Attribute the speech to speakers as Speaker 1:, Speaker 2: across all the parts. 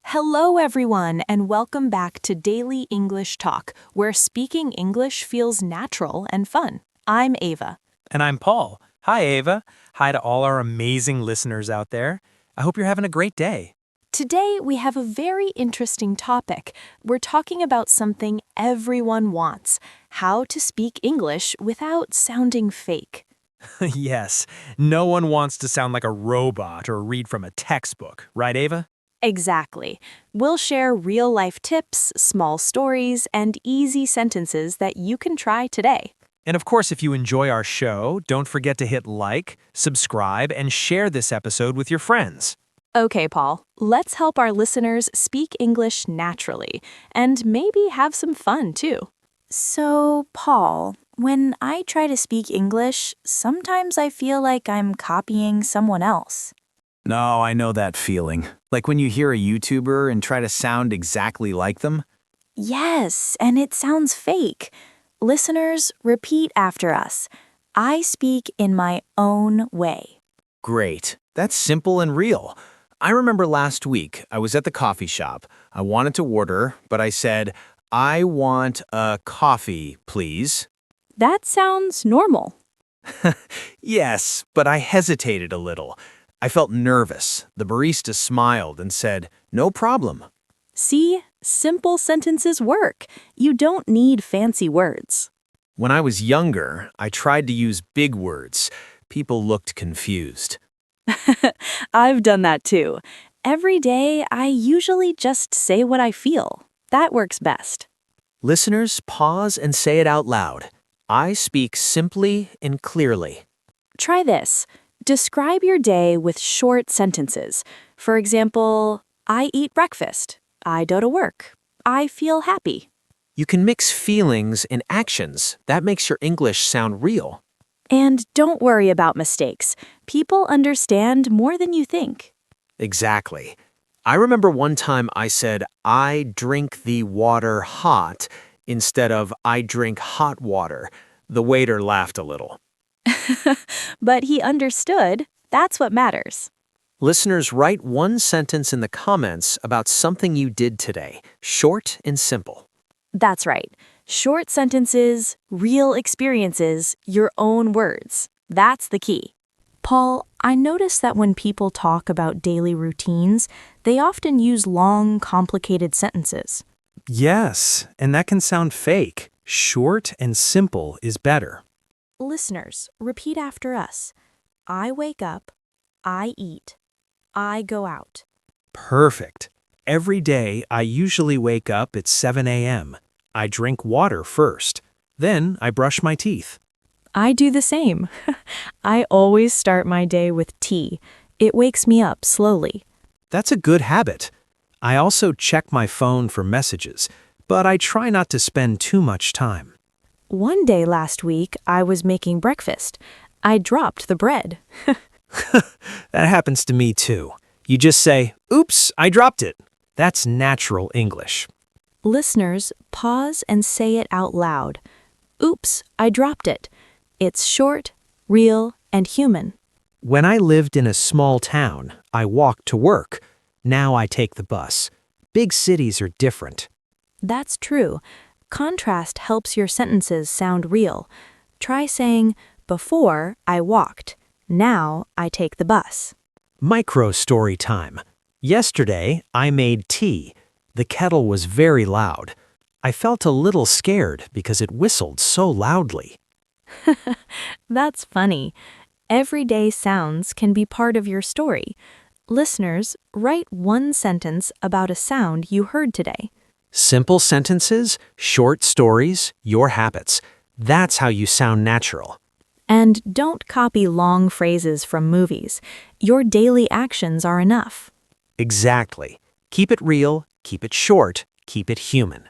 Speaker 1: Hello, everyone, and welcome back to Daily English Talk, where speaking English feels natural and fun. I'm Ava.
Speaker 2: And I'm Paul. Hi, Ava. Hi to all our amazing listeners out there. I hope you're having a great day.
Speaker 1: Today, we have a very interesting topic. We're talking about something everyone wants: how to speak English without sounding fake.
Speaker 2: Yes, no one wants to sound like a robot or read from a textbook, right, Ava?
Speaker 1: Exactly. We'll share real-life tips, small stories, and easy sentences that you can try today.
Speaker 2: And of course, if you enjoy our show, don't forget to hit like, subscribe, and share this episode with your friends.
Speaker 1: Okay, Paul, let's help our listeners speak English naturally and maybe have some fun too.
Speaker 3: So, Paul, when I try to speak English, sometimes I feel like I'm copying someone else.
Speaker 4: No, I know that feeling. Like when you hear a YouTuber and try to sound exactly like them?
Speaker 3: Yes, and it sounds fake. Listeners, repeat after us. I speak in my own way.
Speaker 4: Great. That's simple and real. I remember last week, I was at the coffee shop. I wanted to order, but I said, I want a coffee, please.
Speaker 1: That sounds normal.
Speaker 4: Yes, but I hesitated a little. I felt nervous. The barista smiled and said, no problem.
Speaker 1: See, simple sentences work. You don't need fancy words.
Speaker 4: When I was younger, I tried to use big words. People looked confused.
Speaker 1: I've done that too. Every day, I usually just say what I feel. That works best.
Speaker 4: Listeners, pause and say it out loud. I speak simply and clearly.
Speaker 1: Try this. Describe your day with short sentences. For example, I eat breakfast. I go to work. I feel happy.
Speaker 4: You can mix feelings and actions. That makes your English sound real.
Speaker 1: And don't worry about mistakes. People understand more than you think.
Speaker 4: Exactly. I remember one time I said, I drink the water hot instead of I drink hot water. The waiter laughed a little.
Speaker 1: But he understood. That's what matters.
Speaker 4: Listeners, write one sentence in the comments about something you did today, short and simple.
Speaker 1: That's right. Short sentences, real experiences, your own words. That's the key. Paul, I notice that when people talk about daily routines, they often use long, complicated sentences.
Speaker 2: Yes, and that can sound fake. Short and simple is better.
Speaker 1: Listeners, repeat after us. I wake up. I eat. I go out.
Speaker 2: Perfect. Every day, I usually wake up at 7 a.m. I drink water first. Then I brush my teeth.
Speaker 1: I do the same. I always start my day with tea. It wakes me up slowly.
Speaker 2: That's a good habit. I also check my phone for messages, but I try not to spend too much time.
Speaker 1: One day last week, I was making breakfast. I dropped the bread.
Speaker 2: That happens to me too. You just say, oops, I dropped it. That's natural English.
Speaker 1: Listeners, pause and say it out loud. Oops, I dropped it. It's short, real, and human.
Speaker 2: When I lived in a small town, I walked to work. Now I take the bus. Big cities are different.
Speaker 1: That's true. Contrast helps your sentences sound real. Try saying, before I walked. Now I take the bus.
Speaker 2: Micro story time. Yesterday, I made tea. The kettle was very loud. I felt a little scared because it whistled so loudly.
Speaker 1: That's funny. Everyday sounds can be part of your story. Listeners, write one sentence about a sound you heard today.
Speaker 2: Simple sentences, short stories, your habits. That's how you sound natural.
Speaker 1: And don't copy long phrases from movies. Your daily actions are enough.
Speaker 2: Exactly. Keep it real, keep it short, keep it human.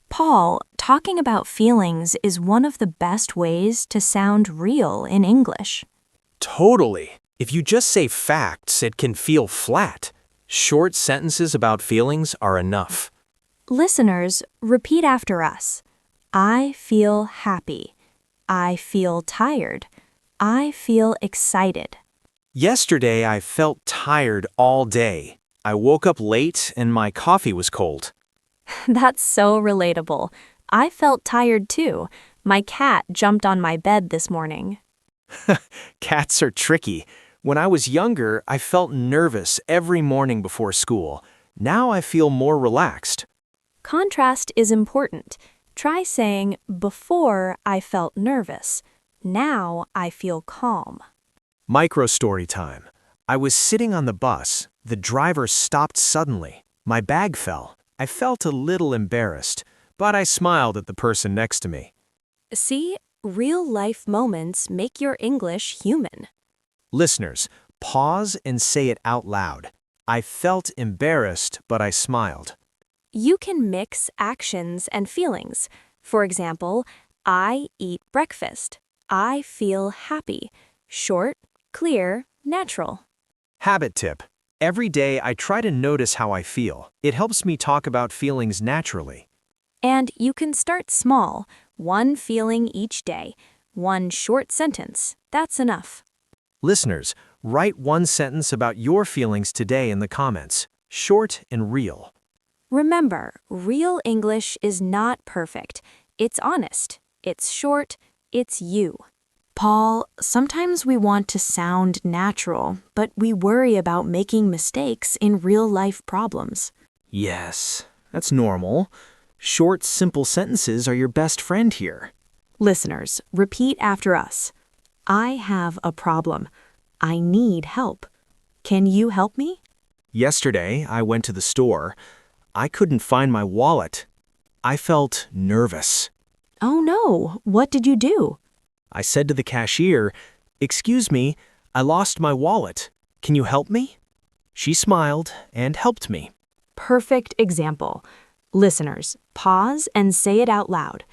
Speaker 1: Paul, talking about feelings is one of the best ways to sound real in English.
Speaker 2: Totally. If you just say facts, it can feel flat. Short sentences about feelings are enough.
Speaker 1: Listeners, repeat after us. I feel happy. I feel tired.
Speaker 3: I feel excited.
Speaker 4: Yesterday, I felt tired all day. I woke up late and my coffee was cold.
Speaker 3: That's so relatable. I felt tired too. My cat jumped on my bed this morning.
Speaker 4: Cats are tricky. When I was younger, I felt nervous every morning before school. Now I feel more relaxed.
Speaker 3: Contrast is important. Try saying, before I felt nervous. Now I feel calm.
Speaker 4: Micro story time. I was sitting on the bus. The driver stopped suddenly. My bag fell. I felt a little embarrassed, but I smiled at the person next to me.
Speaker 3: See, real-life moments make your English human.
Speaker 4: Listeners, pause and say it out loud. I felt embarrassed, but I smiled.
Speaker 3: You can mix actions and feelings. For example, I eat breakfast. I feel happy. Short, clear, natural.
Speaker 4: Habit tip. Every day I try to notice how I feel. It helps me talk about feelings naturally.
Speaker 3: And you can start small, one feeling each day, one short sentence. That's enough.
Speaker 4: Listeners, write one sentence about your feelings today in the comments. Short and real.
Speaker 3: Remember, real English is not perfect. It's honest. It's short. It's you.
Speaker 1: Paul, sometimes we want to sound natural, but we worry about making mistakes in real-life problems.
Speaker 4: Yes, that's normal. Short, simple sentences are your best friend here.
Speaker 1: Listeners, repeat after us. I have a problem. I need help. Can you help me?
Speaker 4: Yesterday, I went to the store. I couldn't find my wallet. I felt nervous.
Speaker 1: Oh no, what did you do?
Speaker 4: I said to the cashier, "Excuse me, I lost my wallet. Can you help me?" She smiled and helped me.
Speaker 1: Perfect example. Listeners, pause and say it out loud.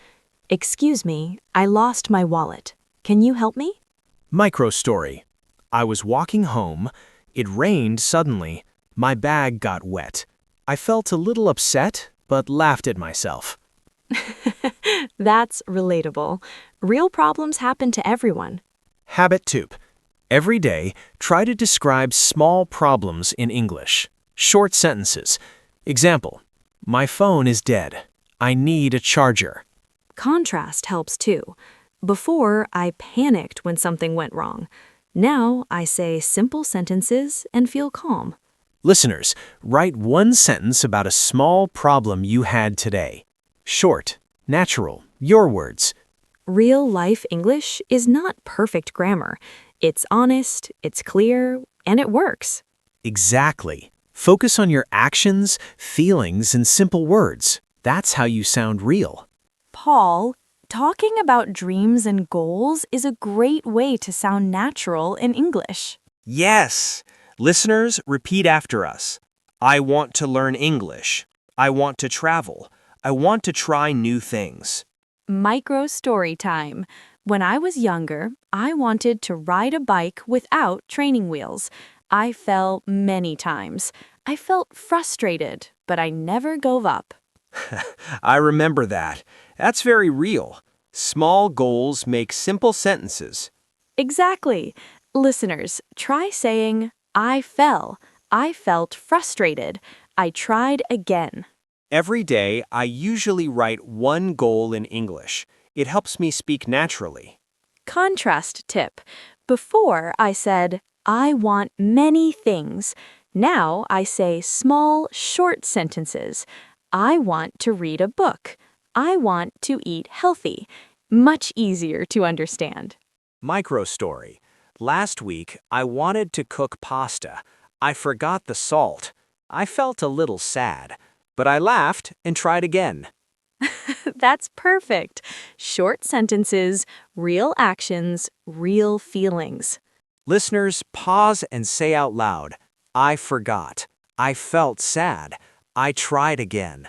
Speaker 1: Excuse me, I lost my wallet. Can you help me?
Speaker 4: Micro story. I was walking home. It rained suddenly. My bag got wet. I felt a little upset, but laughed at myself.
Speaker 1: That's relatable. Real problems happen to everyone.
Speaker 4: Habit tip. Every day, try to describe small problems in English. Short sentences. Example, my phone is dead. I need a charger.
Speaker 1: Contrast helps too. Before, I panicked when something went wrong. Now, I say simple sentences and feel calm.
Speaker 4: Listeners, write one sentence about a small problem you had today. Short, natural, your words.
Speaker 1: Real-life English is not perfect grammar. It's honest, it's clear, and it works.
Speaker 4: Exactly. Focus on your actions, feelings, and simple words. That's how you sound real.
Speaker 1: Paul, talking about dreams and goals is a great way to sound natural in English.
Speaker 4: Yes. Listeners, repeat after us. I want to learn English. I want to travel. I want to try new things.
Speaker 1: Micro story time. When I was younger, I wanted to ride a bike without training wheels. I fell many times. I felt frustrated, but I never gave up.
Speaker 4: I remember that. That's very real. Small goals make simple sentences.
Speaker 1: Exactly. Listeners, try saying, I fell. I felt frustrated. I tried again.
Speaker 4: Every day, I usually write one goal in English. It helps me speak naturally.
Speaker 1: Contrast tip. Before I said, I want many things. Now I say small, short sentences. I want to read a book. I want to eat healthy. Much easier to understand.
Speaker 4: Micro story. Last week, I wanted to cook pasta. I forgot the salt. I felt a little sad, but I laughed and tried again.
Speaker 1: That's perfect. Short sentences, real actions, real feelings.
Speaker 4: Listeners, pause and say out loud, I forgot. I felt sad. I tried again.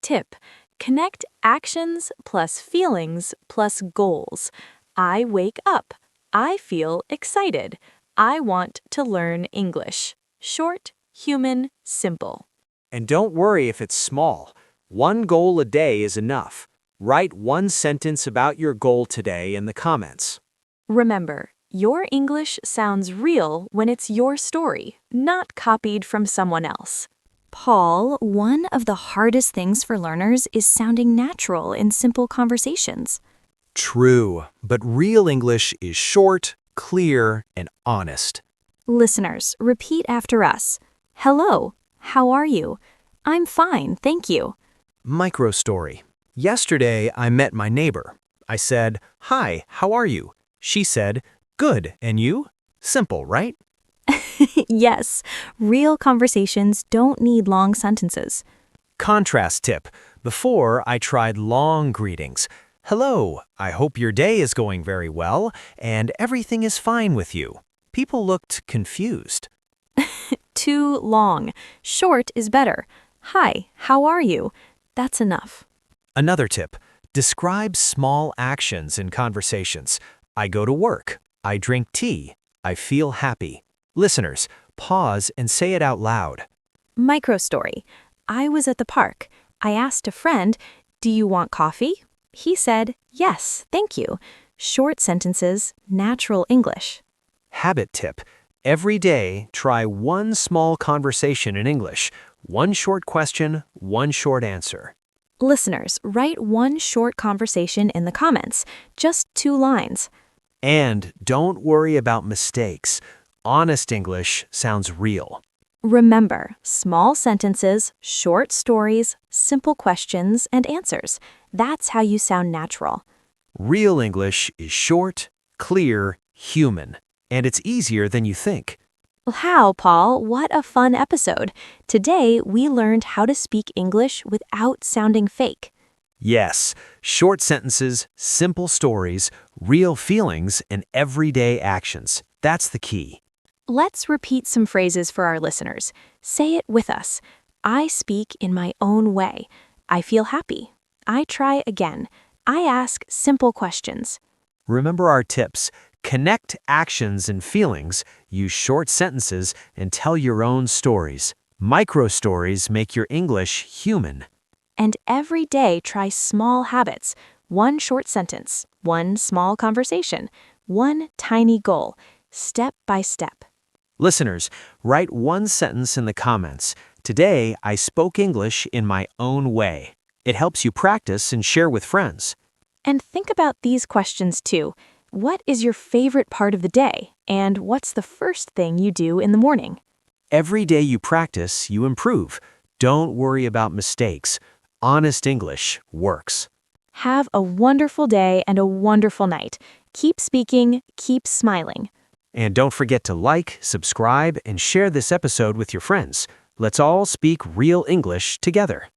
Speaker 1: Tip. Connect actions plus feelings plus goals. I wake up. I feel excited. I want to learn English. Short, human, simple.
Speaker 4: And don't worry if it's small. One goal a day is enough. Write one sentence about your goal today in the comments.
Speaker 1: Remember, Your English sounds real when it's your story, not copied from someone else.
Speaker 3: Paul, one of the hardest things for learners is sounding natural in simple conversations.
Speaker 2: True, but real English is short, clear, and honest.
Speaker 3: Listeners, repeat after us. Hello, how are you? I'm fine, thank you.
Speaker 2: Micro story. Yesterday, I met my neighbor. I said, "Hi, how are you?" She said, "Good, and you?" Simple, right?
Speaker 3: Yes, real conversations don't need long sentences.
Speaker 2: Contrast tip. Before, I tried long greetings. "Hello, I hope your day is going very well, and everything is fine with you." People looked confused.
Speaker 3: Too long. Short is better. Hi, how are you? That's enough.
Speaker 2: Another tip. Describe small actions in conversations. I go to work. I drink tea. I feel happy. Listeners, pause and say it out loud.
Speaker 3: Micro story. I was at the park. I asked a friend, "Do you want coffee?" He said, "Yes, thank you." Short sentences, natural English.
Speaker 2: Habit tip. Every day, try one small conversation in English. One short question, one short answer.
Speaker 3: Listeners, write one short conversation in the comments, just 2 lines.
Speaker 2: And don't worry about mistakes. Honest English sounds real.
Speaker 3: Remember, small sentences, short stories, simple questions and answers. That's how you sound natural.
Speaker 2: Real English is short, clear, human, and it's easier than you think.
Speaker 3: Wow, Paul, what a fun episode. Today, we learned how to speak English without sounding fake.
Speaker 2: Yes, short sentences, simple stories, real feelings, and everyday actions. That's the key.
Speaker 3: Let's repeat some phrases for our listeners. Say it with us. I speak in my own way. I feel happy. I try again. I ask simple questions.
Speaker 2: Remember our tips. Connect actions and feelings, use short sentences, and tell your own stories. Micro stories make your English human.
Speaker 3: And every day try small habits. One short sentence, one small conversation, one tiny goal, step by step.
Speaker 2: Listeners, write one sentence in the comments. Today, I spoke English in my own way. It helps you practice and share with friends.
Speaker 3: And think about these questions too. What is your favorite part of the day? And what's the first thing you do in the morning?
Speaker 2: Every day you practice, you improve. Don't worry about mistakes. Honest English works.
Speaker 3: Have a wonderful day and a wonderful night. Keep speaking, keep smiling.
Speaker 2: And don't forget to like, subscribe, and share this episode with your friends. Let's all speak real English together.